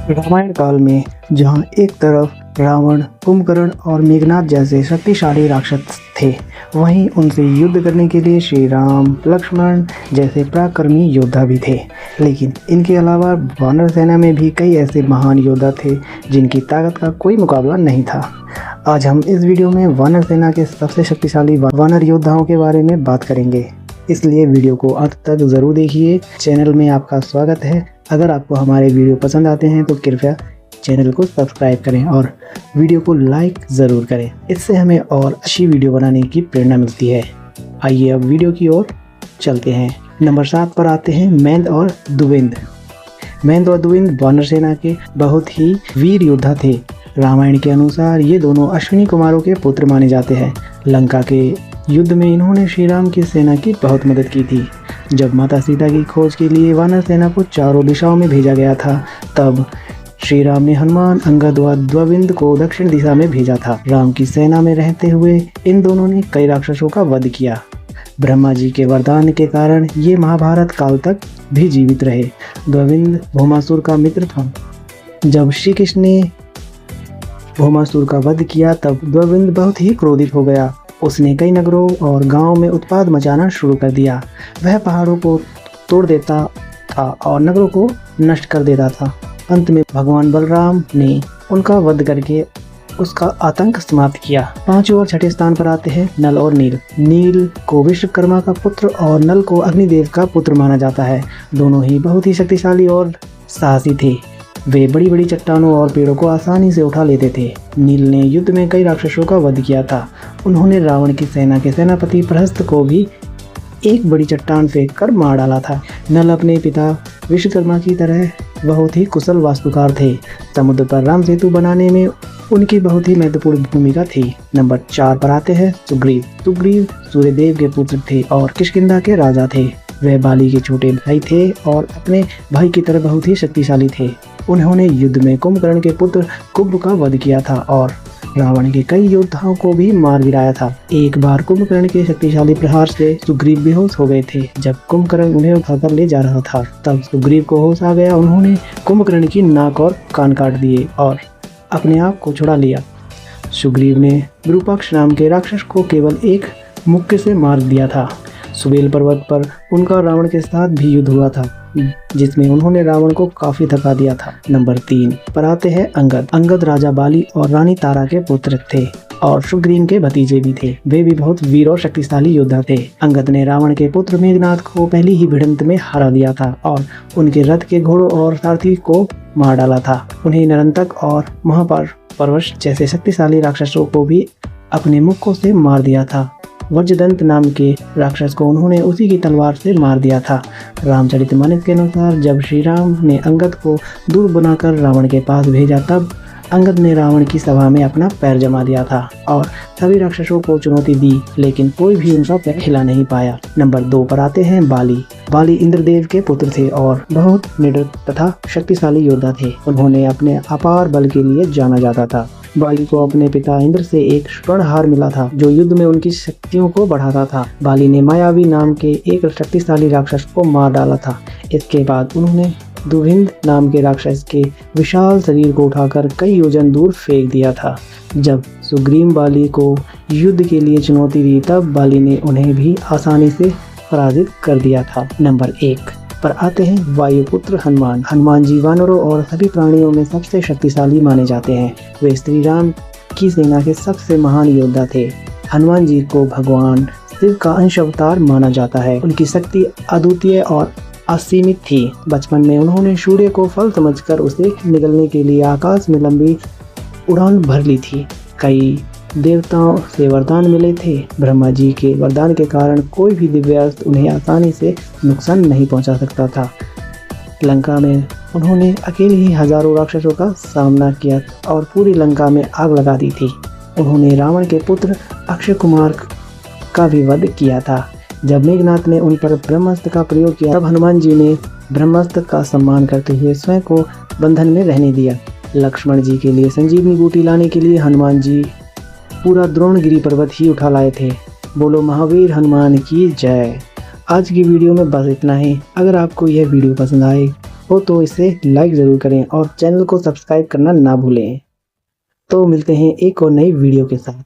रामायण काल में जहाँ एक तरफ रावण, कुंभकर्ण और मेघनाद जैसे शक्तिशाली राक्षस थे, वहीं उनसे युद्ध करने के लिए श्री राम, लक्ष्मण जैसे पराक्रमी योद्धा भी थे। लेकिन इनके अलावा वानर सेना में भी कई ऐसे महान योद्धा थे जिनकी ताकत का कोई मुकाबला नहीं था। आज हम इस वीडियो में वानर सेना के सबसे शक्तिशाली वानर योद्धाओं के बारे में बात करेंगे, इसलिए वीडियो को अंत तक ज़रूर देखिए। चैनल में आपका स्वागत है। अगर आपको हमारे वीडियो पसंद आते हैं तो कृपया चैनल को सब्सक्राइब करें और वीडियो को लाइक ज़रूर करें, इससे हमें और अच्छी वीडियो बनाने की प्रेरणा मिलती है। आइए अब वीडियो की ओर चलते हैं। नंबर 7 पर आते हैं मैंद और दुविंद। मैंद और दुविंद वानर सेना के बहुत ही वीर योद्धा थे। रामायण के अनुसार ये दोनों अश्विनी कुमारों के पुत्र माने जाते हैं। लंका के युद्ध में इन्होंने श्री राम की सेना की बहुत मदद की थी। जब माता सीता की खोज के लिए वानर सेना को चारों दिशाओं में भेजा गया था, तब श्री राम ने हनुमान, अंगद व द्विविद को दक्षिण दिशा में भेजा था। राम की सेना में रहते हुए इन दोनों ने कई राक्षसों का वध किया। ब्रह्मा जी के वरदान के कारण ये महाभारत काल तक भी जीवित रहे। द्विविद भौमासुर का मित्र था। जब श्री कृष्ण ने भौमासुर का वध किया तब द्विविद बहुत ही क्रोधित हो गया। उसने कई नगरों और गांवों में उत्पात मचाना शुरू कर दिया। वह पहाड़ों को तोड़ देता था और नगरों को नष्ट कर देता था। अंत में भगवान बलराम ने उनका वध करके उसका आतंक समाप्त किया। 5वें और 6ठे स्थान पर आते हैं नल और नील। नील को विश्वकर्मा का पुत्र और नल को अग्निदेव का पुत्र माना जाता है। दोनों ही बहुत ही शक्तिशाली और साहसी थे। वे बड़ी बड़ी चट्टानों और पेड़ों को आसानी से उठा लेते थे। नील ने युद्ध में कई राक्षसों का वध किया था। उन्होंने रावण की सेना के सेनापति प्रहस्त को भी एक बड़ी चट्टान फेंक कर मार डाला था। नल अपने पिता विश्वकर्मा की तरह बहुत ही कुशल वास्तुकार थे। समुद्र पर राम सेतु बनाने में उनकी बहुत ही महत्वपूर्ण भूमिका थी। नंबर 4 पर आते हैं सुग्रीव। सुग्रीव सूर्यदेव के पुत्र थे और किष्किंधा के राजा थे। वह बाली के छोटे भाई थे और अपने भाई की तरह बहुत ही शक्तिशाली थे। उन्होंने युद्ध में कुंभकर्ण के पुत्र कुंभ का वध किया था और रावण के कई योद्धाओं को भी मार गिराया था। एक बार कुंभकर्ण के शक्तिशाली प्रहार से सुग्रीव बेहोश हो गए थे। जब कुंभकर्ण उन्हें उठाकर ले जा रहा था तब सुग्रीव को होश आ गया। उन्होंने कुंभकर्ण की नाक और कान काट दिए और अपने आप को छुड़ा लिया। सुग्रीव ने विरूपाक्ष नाम के राक्षस को केवल एक मुक्के से मार दिया था। सुबेल पर्वत पर उनका रावण के साथ भी युद्ध हुआ था, जिसमें उन्होंने रावण को काफी थका दिया था। नंबर 3 पर आते हैं अंगद। अंगद राजा बाली और रानी तारा के पुत्र थे और सुग्रीव के भतीजे भी थे। वे भी बहुत वीर और शक्तिशाली योद्धा थे। अंगद ने रावण के पुत्र मेघनाद को पहली ही भिड़ंत में हरा दिया था और उनके रथ के घोड़ों और सारथी को मार डाला था। उन्हें नरंतक और महापर्वश जैसे शक्तिशाली राक्षसों को भी अपने मुक्कों से मार दिया था। वज्रदंत नाम के राक्षस को उन्होंने उसी की तलवार से मार दिया था। रामचरितमानस के अनुसार जब श्री राम ने अंगद को दूर बनाकर रावण के पास भेजा तब अंगद ने रावण की सभा में अपना पैर जमा दिया था और सभी राक्षसों को चुनौती दी, लेकिन कोई भी उनका पैर हिला नहीं पाया। नंबर 2 पर आते हैं बाली। बाली इंद्रदेव के पुत्र थे और बहुत निडर तथा शक्तिशाली योद्धा थे। उन्होंने अपने अपार बल के लिए जाना जाता था। बाली को अपने पिता इंद्र से एक स्वर्ण हार मिला था जो युद्ध में उनकी शक्तियों को बढ़ाता था। बाली ने मायावी नाम के एक शक्तिशाली राक्षस को मार डाला था। इसके बाद उन्होंने दुविंद नाम के राक्षस के विशाल शरीर को उठाकर कई योजन दूर फेंक दिया था। जब सुग्रीव बाली को युद्ध के लिए चुनौती दी तब बाली ने उन्हें भी आसानी से पराजित कर दिया था। नंबर 1 पर आते हैं वायुपुत्र हनुमान। हनुमान जी वानरों और सभी प्राणियों में सबसे शक्तिशाली माने जाते हैं। वे श्री राम की सेना के सबसे महान योद्धा थे। हनुमान जी को भगवान शिव का अंश अवतार माना जाता है। उनकी शक्ति अद्वितीय और असीमित थी। बचपन में उन्होंने सूर्य को फल समझकर उसे निगलने के लिए आकाश में लंबी उड़ान भर ली थी। कई देवताओं से वरदान मिले थे। ब्रह्मा जी के वरदान के कारण कोई भी दिव्यास्त्र उन्हें आसानी से नुकसान नहीं पहुंचा सकता था। लंका में उन्होंने अकेले ही हजारों राक्षसों का सामना किया और पूरी लंका में आग लगा दी थी। उन्होंने रावण के पुत्र अक्षय कुमार का भी वध किया था। जब मेघनाद ने उन पर ब्रह्मास्त्र का प्रयोग किया तब हनुमान जी ने ब्रह्मास्त्र का सम्मान करते हुए स्वयं को बंधन में रहने दिया। लक्ष्मण जी के लिए संजीवनी बूटी लाने के लिए हनुमान जी पूरा द्रोणगिरी पर्वत ही उठा लाए थे। बोलो महावीर हनुमान की जय। आज की वीडियो में बस इतना ही। अगर आपको यह वीडियो पसंद आए हो तो इसे लाइक ज़रूर करें और चैनल को सब्सक्राइब करना ना भूलें। तो मिलते हैं एक और नई वीडियो के साथ।